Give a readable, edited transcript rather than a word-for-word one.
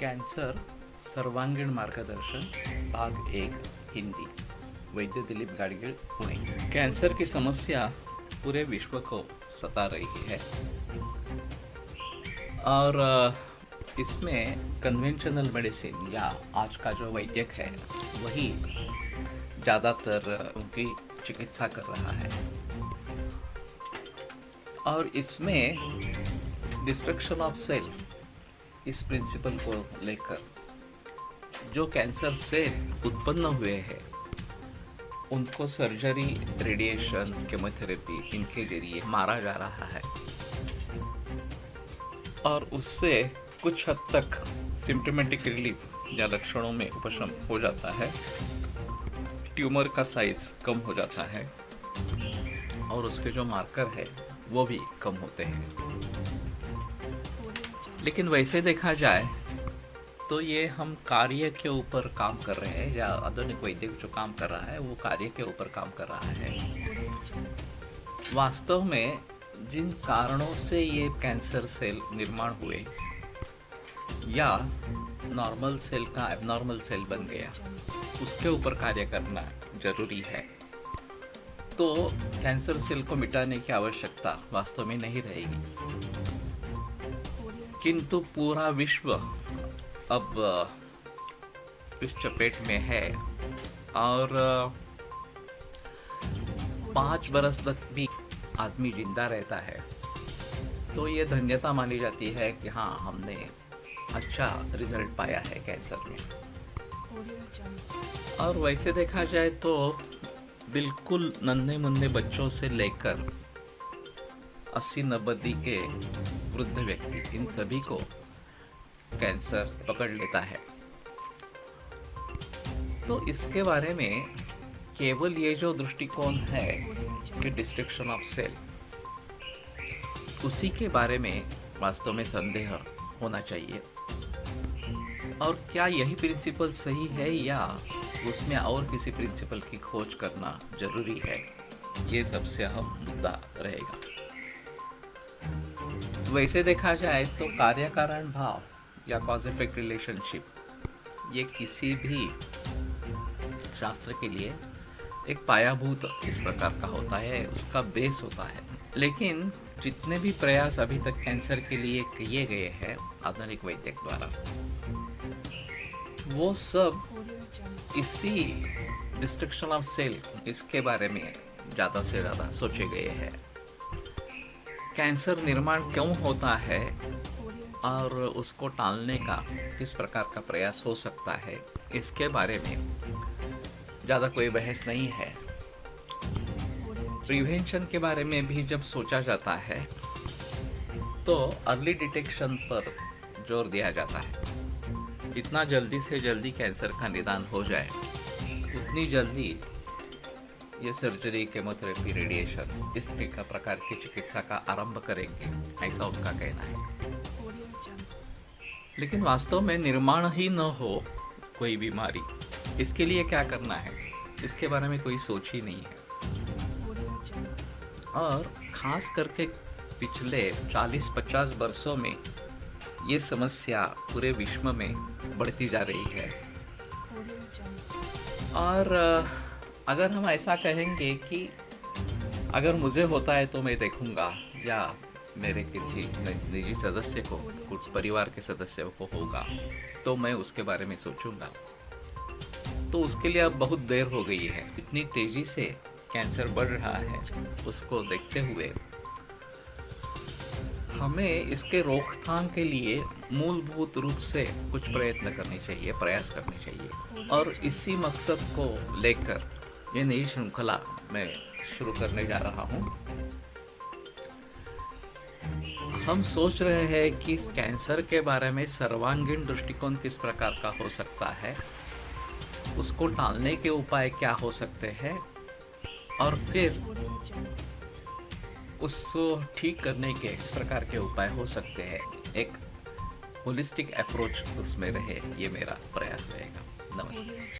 Cancer सर्वांगीण मार्गदर्शन भाग 1 हिंदी वैद्य दिलीप गाडगीळ पुणे। कैंसर की समस्या पूरे विश्व को सता रही है और इसमें कन्वेंशनल मेडिसिन या आज का जो वैद्यक है वही ज़्यादातर उनकी चिकित्सा कर रहा है और इसमें डिस्ट्रक्शन ऑफ सेल इस प्रिंसिपल को लेकर जो कैंसर सेल उत्पन्न हुए हैं उनको सर्जरी, रेडिएशन, केमोथेरेपी इनके जरिए मारा जा रहा है और उससे कुछ हद तक सिम्टोमेटिक रिलीफ या लक्षणों में उपशम हो जाता है, ट्यूमर का साइज कम हो जाता है और उसके जो मार्कर है वो भी कम होते हैं। लेकिन वैसे देखा जाए तो ये हम कार्य के ऊपर काम कर रहे हैं या आधुनिक वैद्य जो काम कर रहा है वो कार्य के ऊपर काम कर रहा है। वास्तव में जिन कारणों से ये कैंसर सेल निर्माण हुए या नॉर्मल सेल का एबनॉर्मल सेल बन गया उसके ऊपर कार्य करना जरूरी है, तो कैंसर सेल को मिटाने की आवश्यकता वास्तव में नहीं रहेगी। किंतु पूरा विश्व अब इस चपेट में है और 5 बरस तक भी आदमी जिंदा रहता है तो ये धन्यता मानी जाती है कि हाँ, हमने अच्छा रिजल्ट पाया है कैंसर में। और वैसे देखा जाए तो बिल्कुल नन्हे मुन्ने बच्चों से लेकर 80-90 के वृद्ध व्यक्ति, इन सभी को कैंसर पकड़ लेता है। तो इसके बारे में केवल ये जो दृष्टिकोण है कि डिस्ट्रक्शन ऑफ सेल, उसी के बारे में वास्तव में संदेह होना चाहिए। और क्या यही प्रिंसिपल सही है या उसमें और किसी प्रिंसिपल की खोज करना जरूरी है, ये सबसे अहम मुद्दा रहेगा। वैसे देखा जाए तो कार्य कारण भाव या कॉज इफेक्ट रिलेशनशिप ये किसी भी शास्त्र के लिए एक पायाभूत इस प्रकार का होता है, उसका बेस होता है। लेकिन जितने भी प्रयास अभी तक कैंसर के लिए किए गए हैं आधुनिक वैद्यक द्वारा, वो सब इसी डिस्ट्रक्शन ऑफ सेल इसके बारे में ज़्यादा से ज़्यादा सोचे गए हैं। कैंसर निर्माण क्यों होता है और उसको टालने का किस प्रकार का प्रयास हो सकता है, इसके बारे में ज़्यादा कोई बहस नहीं है। प्रिवेंशन के बारे में भी जब सोचा जाता है तो अर्ली डिटेक्शन पर जोर दिया जाता है। जितना जल्दी से जल्दी कैंसर का निदान हो जाए उतनी जल्दी ये सर्जरी, केमोथेरेपी, रेडिएशन इस प्रकार की चिकित्सा का आरंभ करेंगे, ऐसा उनका कहना है। लेकिन वास्तव में निर्माण ही न हो कोई बीमारी, इसके लिए क्या करना है, इसके बारे में कोई सोच ही नहीं है। और खास करके पिछले 40-50 वर्षों में ये समस्या पूरे विश्व में बढ़ती जा रही है। और अगर हम ऐसा कहेंगे कि अगर मुझे होता है तो मैं देखूंगा या मेरे किसी निजी सदस्य को, कुछ परिवार के सदस्यों को होगा तो मैं उसके बारे में सोचूंगा, तो उसके लिए अब बहुत देर हो गई है। इतनी तेजी से कैंसर बढ़ रहा है, उसको देखते हुए हमें इसके रोकथाम के लिए मूलभूत रूप से कुछ प्रयत्न करने चाहिए, प्रयास करने चाहिए। और इसी मकसद को लेकर ये नई श्रृंखला मैं शुरू करने जा रहा हूँ। हम सोच रहे हैं कि इस कैंसर के बारे में सर्वांगीण दृष्टिकोण किस प्रकार का हो सकता है, उसको टालने के उपाय क्या हो सकते हैं और फिर उसको ठीक करने के इस प्रकार के उपाय हो सकते हैं। एक होलिस्टिक अप्रोच उसमें रहे, ये मेरा प्रयास रहेगा। नमस्ते।